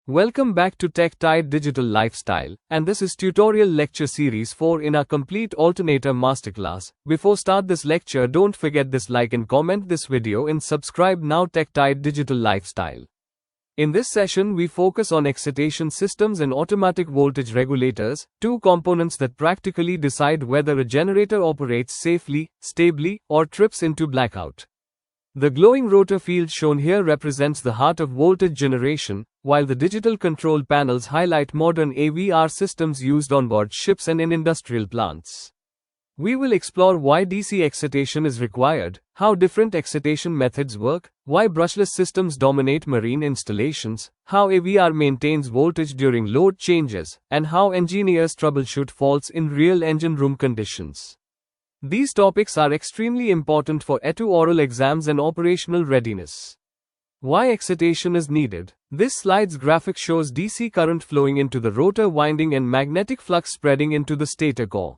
Welcome back to TechTide Digital Lifestyle, and this is tutorial lecture series 4 in our complete alternator masterclass. Before start this lecture, don't forget this like and comment this video and subscribe now TechTide Digital Lifestyle. In this session we focus on excitation systems and automatic voltage regulators, two components that practically decide whether a generator operates safely, stably, or trips into blackout. The glowing rotor field shown here represents the heart of voltage generation, while the digital control panels highlight modern AVR systems used on board ships and in industrial plants. We will explore why DC excitation is required, how different excitation methods work, why brushless systems dominate marine installations, how AVR maintains voltage during load changes, and how engineers troubleshoot faults in real engine room conditions. These topics are extremely important for ETU oral exams and operational readiness. Why excitation is needed? This slide's graphic shows DC current flowing into the rotor winding and magnetic flux spreading into the stator core.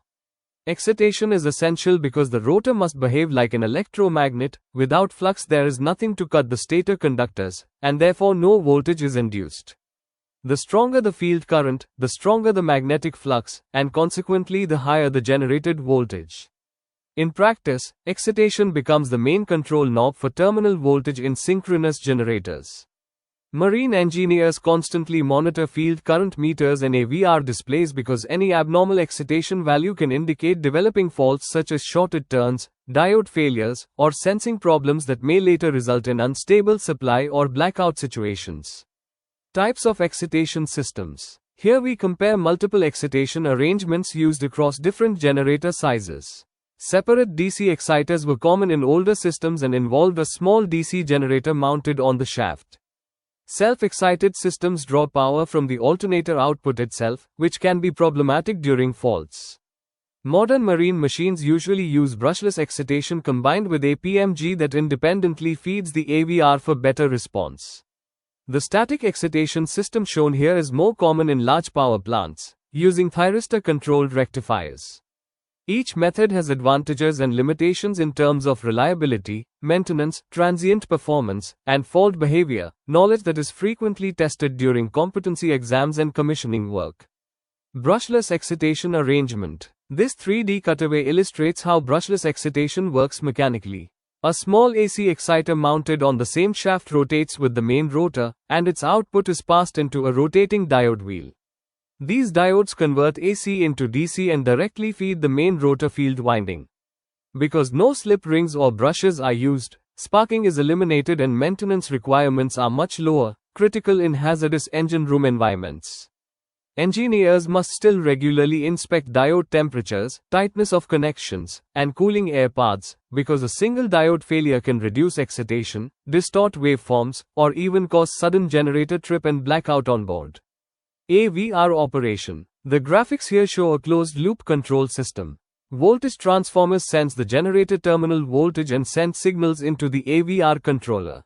Excitation is essential because the rotor must behave like an electromagnet. Without flux there is nothing to cut the stator conductors, and therefore no voltage is induced. The stronger the field current, the stronger the magnetic flux, and consequently the higher the generated voltage. In practice, excitation becomes the main control knob for terminal voltage in synchronous generators. Marine engineers constantly monitor field current meters and AVR displays because any abnormal excitation value can indicate developing faults such as shorted turns, diode failures, or sensing problems that may later result in unstable supply or blackout situations. Types of excitation systems. Here we compare multiple excitation arrangements used across different generator sizes. Separate DC exciters were common in older systems and involved a small DC generator mounted on the shaft. Self-excited systems draw power from the alternator output itself, which can be problematic during faults. Modern marine machines usually use brushless excitation combined with a PMG that independently feeds the AVR for better response. The static excitation system shown here is more common in large power plants, using thyristor-controlled rectifiers. Each method has advantages and limitations in terms of reliability, maintenance, transient performance, and fault behavior, knowledge that is frequently tested during competency exams and commissioning work. Brushless excitation arrangement. This 3D cutaway illustrates how brushless excitation works mechanically. A small AC exciter mounted on the same shaft rotates with the main rotor, and its output is passed into a rotating diode wheel. These diodes convert AC into DC and directly feed the main rotor field winding. Because no slip rings or brushes are used, sparking is eliminated and maintenance requirements are much lower, critical in hazardous engine room environments. Engineers must still regularly inspect diode temperatures, tightness of connections, and cooling air paths, because a single diode failure can reduce excitation, distort waveforms, or even cause sudden generator trip and blackout on board. AVR operation. The graphics here show a closed-loop control system. Voltage transformers sense the generator terminal voltage and send signals into the AVR controller.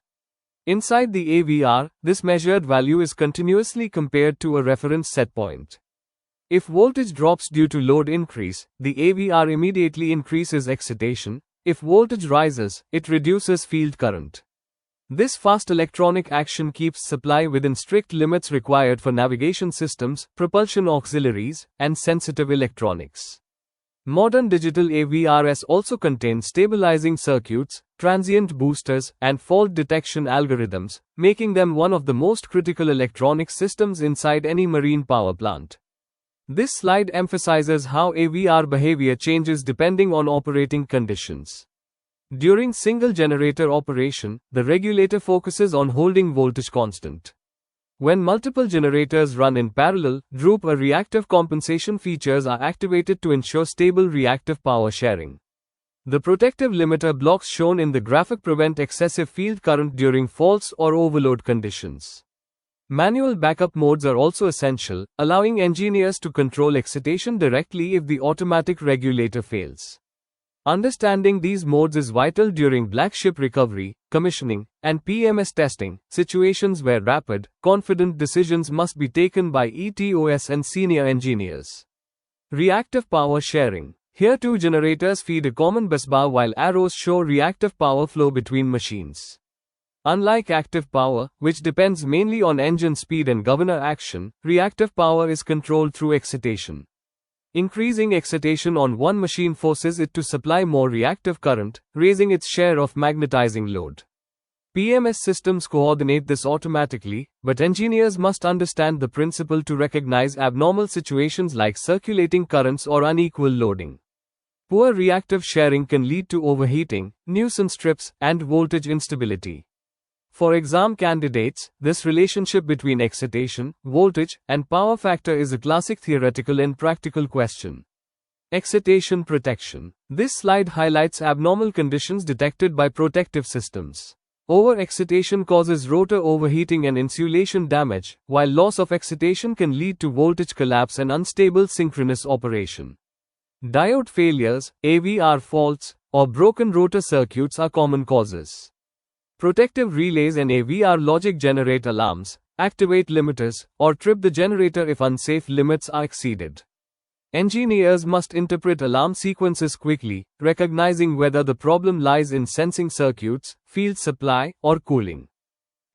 Inside the AVR, this measured value is continuously compared to a reference set point. If voltage drops due to load increase, the AVR immediately increases excitation. If voltage rises, it reduces field current. This fast electronic action keeps supply within strict limits required for navigation systems, propulsion auxiliaries, and sensitive electronics. Modern digital AVRs also contain stabilizing circuits, transient boosters, and fault detection algorithms, making them one of the most critical electronic systems inside any marine power plant. This slide emphasizes how AVR behavior changes depending on operating conditions. During single generator operation, the regulator focuses on holding voltage constant. When multiple generators run in parallel, droop or reactive compensation features are activated to ensure stable reactive power sharing. The protective limiter blocks shown in the graphic prevent excessive field current during faults or overload conditions. Manual backup modes are also essential, allowing engineers to control excitation directly if the automatic regulator fails. Understanding these modes is vital during black ship recovery, commissioning, and PMS testing, situations where rapid, confident decisions must be taken by ETOS and senior engineers. Reactive power sharing. Here two generators feed a common busbar while arrows show reactive power flow between machines. Unlike active power, which depends mainly on engine speed and governor action, reactive power is controlled through excitation. Increasing excitation on one machine forces it to supply more reactive current, raising its share of magnetizing load. PMS systems coordinate this automatically, but engineers must understand the principle to recognize abnormal situations like circulating currents or unequal loading. Poor reactive sharing can lead to overheating, nuisance trips, and voltage instability. For exam candidates, this relationship between excitation, voltage, and power factor is a classic theoretical and practical question. Excitation protection. This slide highlights abnormal conditions detected by protective systems. Overexcitation causes rotor overheating and insulation damage, while loss of excitation can lead to voltage collapse and unstable synchronous operation. Diode failures, AVR faults, or broken rotor circuits are common causes. Protective relays and AVR logic generate alarms, activate limiters, or trip the generator if unsafe limits are exceeded. Engineers must interpret alarm sequences quickly, recognizing whether the problem lies in sensing circuits, field supply, or cooling.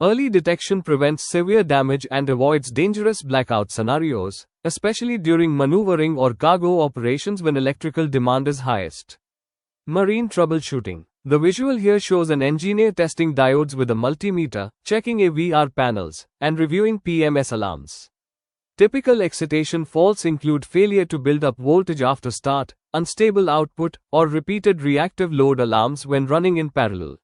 Early detection prevents severe damage and avoids dangerous blackout scenarios, especially during maneuvering or cargo operations when electrical demand is highest. Marine troubleshooting. The visual here shows an engineer testing diodes with a multimeter, checking AVR panels, and reviewing PMS alarms. Typical excitation faults include failure to build up voltage after start, unstable output, or repeated reactive load alarms when running in parallel.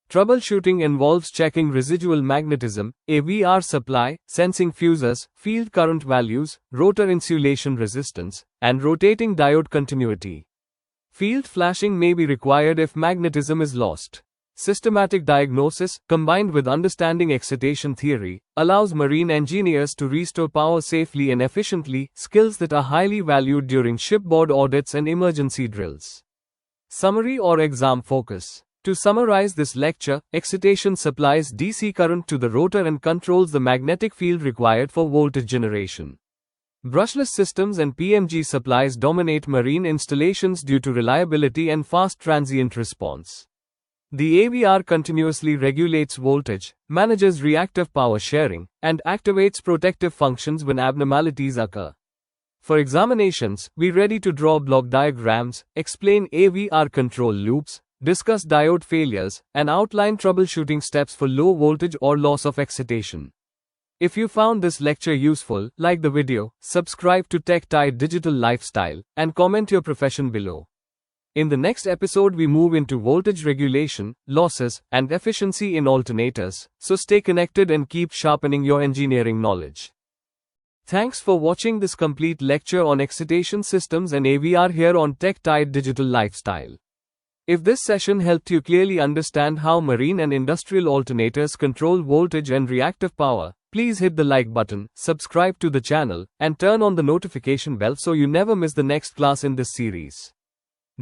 Troubleshooting involves checking residual magnetism, AVR supply, sensing fuses, field current values, rotor insulation resistance, and rotating diode continuity. Field flashing may be required if magnetism is lost. Systematic diagnosis, combined with understanding excitation theory, allows marine engineers to restore power safely and efficiently, skills that are highly valued during shipboard audits and emergency drills. Summary or exam focus. To summarize this lecture, excitation supplies DC current to the rotor and controls the magnetic field required for voltage generation. Brushless systems and PMG supplies dominate marine installations due to reliability and fast transient response. The AVR continuously regulates voltage, manages reactive power sharing, and activates protective functions when abnormalities occur. For examinations, be ready to draw block diagrams, explain AVR control loops, discuss diode failures, and outline troubleshooting steps for low voltage or loss of excitation. If you found this lecture useful, like the video, subscribe to TechTide Digital Lifestyle, and comment your profession below. In the next episode we move into voltage regulation, losses, and efficiency in alternators, so stay connected and keep sharpening your engineering knowledge. Thanks for watching this complete lecture on excitation systems and AVR here on TechTide Digital Lifestyle. If this session helped you clearly understand how marine and industrial alternators control voltage and reactive power, please hit the like button, subscribe to the channel, and turn on the notification bell so you never miss the next class in this series.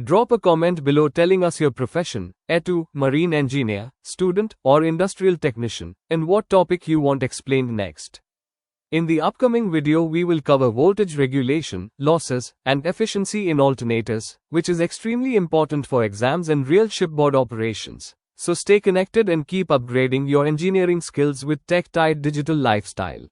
Drop a comment below telling us your profession, A2, marine engineer, student, or industrial technician, and what topic you want explained next. In the upcoming video we will cover voltage regulation, losses, and efficiency in alternators, which is extremely important for exams and real shipboard operations. So stay connected and keep upgrading your engineering skills with TechTide Digital Lifestyle.